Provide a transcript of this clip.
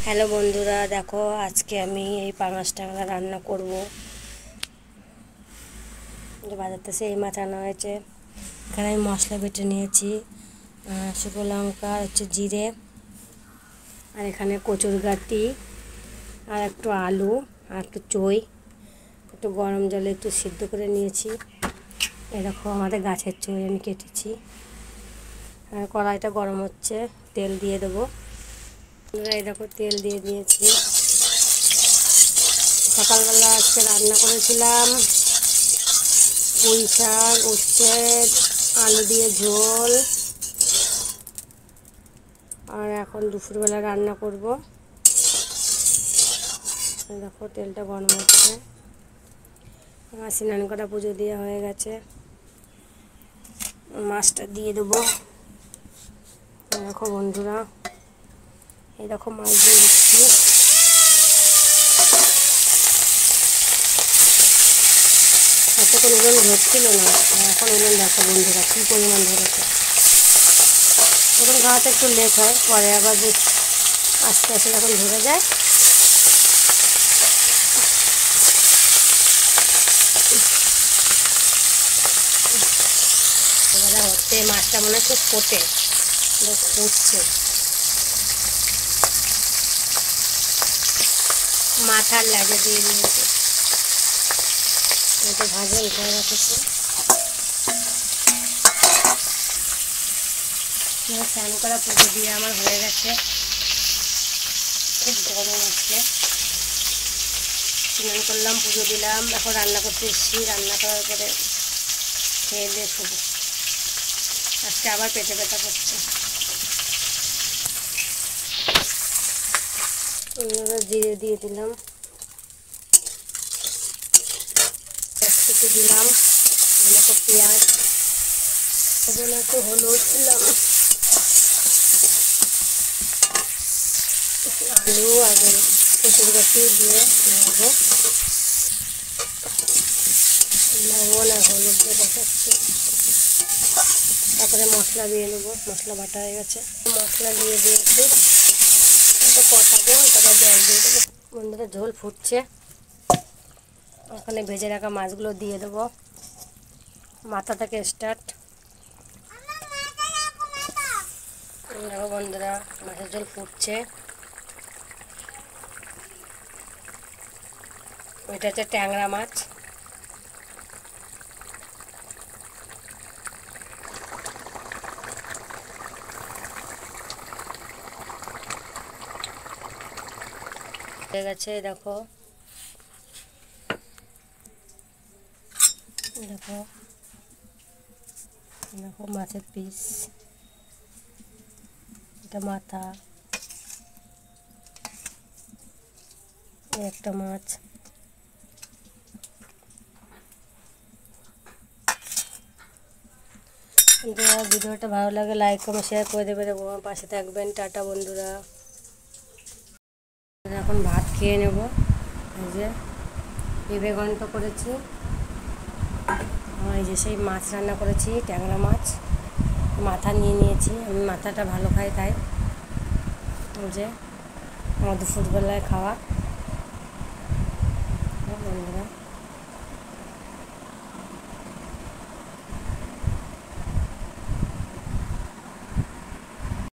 Hello বন্ধুরা, দেখো আজকে আমি এই পাঙাশ ট্যাংরা রান্না করব। বাজার থেকে এই মাছ আনা হয়েছে। এখানে আমি মশলা বেটে নিয়েছি, শুকনো লঙ্কা, হচ্ছে জিরে, আর এখানে কচুর গাঁটি, আর একটু আলু, আর একটু চই, একটু গরম জলে একটু সিদ্ধ করে নিয়েছি। এরকম আমাদের গাছের চই আমি কেটেছি। আর কড়াইটা গরম হচ্ছে, তেল দিয়ে দেবো। এই দেখো তেল দিয়ে দিয়েছি। সকালবেলা আজকে রান্না করেছিলাম পুঁই শাক, উচ্ছে, আলু দিয়ে ঝোল। আর এখন দুপুরবেলা রান্না করব। দেখো তেলটা গরম হচ্ছে। আমার স্নান করা পুজো দেওয়া হয়ে গেছে। মাছটা দিয়ে দেবো। দেখো বন্ধুরা, এই দেখো মাছ দিয়ে দিচ্ছি। এতক্ষণ উলন ধরছিল না, এখন উলন দেখো বন্ধুরা কী পরিমাণ ধরেছে। তখন খাওয়াতে একটু লেট হয়, পরে আবার যে আস্তে আস্তে যখন ধরে যায়। এবারে হচ্ছে মাছটা মনে হয় খুব ফোটে, ফুটছে। মাথার লাগে দিয়ে দিয়েছে, এটা ভাজা উঠে রাখেছে। স্নান করা পুজো দিয়ে আমার হয়ে গেছে। খুব গরম আছে। স্নান করলাম, পুজো দিলাম, এখন রান্না করতে এসেছি। রান্না করার পরে খেয়ে দিয়ে শুবো। আজকে আবার পেটে ব্যথা করছে। জিরে দিয়ে দিলাম, একটু দিলাম, দেখো পেঁয়াজ, একটু হলুদ দিলাম, আলু আর কচুর গাঁটি দিয়ে নেবো। লবণ আর হলুদ দিয়ে কষাচ্ছি। তারপরে মশলা দিয়ে নেবো। মশলা বাটা হয়ে গেছে, মশলা দিয়ে দিয়েছি। কষাবো, তারপর জল দিয়ে দেবো। বন্ধুরা ঝোল ফুটছে, ওখানে ভেজে রাখা মাছগুলো দিয়ে দেবো। মাথা থেকে স্টার্ট। দেখো বন্ধুরা, মাছের ঝোল ফুটছে। এটা হচ্ছে ট্যাংরা মাছ। হয়ে গেছে, দেখো দেখো দেখো মাছের পিস, এটা মাথা, একটা মাছ। ভিডিওটা ভালো লাগে লাইক কমেন্ট শেয়ার করে দেবেন এবং আমার পাশে থাকবেন। টাটা বন্ধুরা। এখন ভাত খেয়ে নেব। এই যে পেঁপে ঘন্ট করেছি, এই যে সেই মাছ রান্না করেছি, ট্যাংরা মাছ। মাথা নিয়ে নিয়েছি, আমি মাথাটা ভালো খাই তাই। এই যে আমার দুপুরবেলায় খাওয়া বন্ধুরা।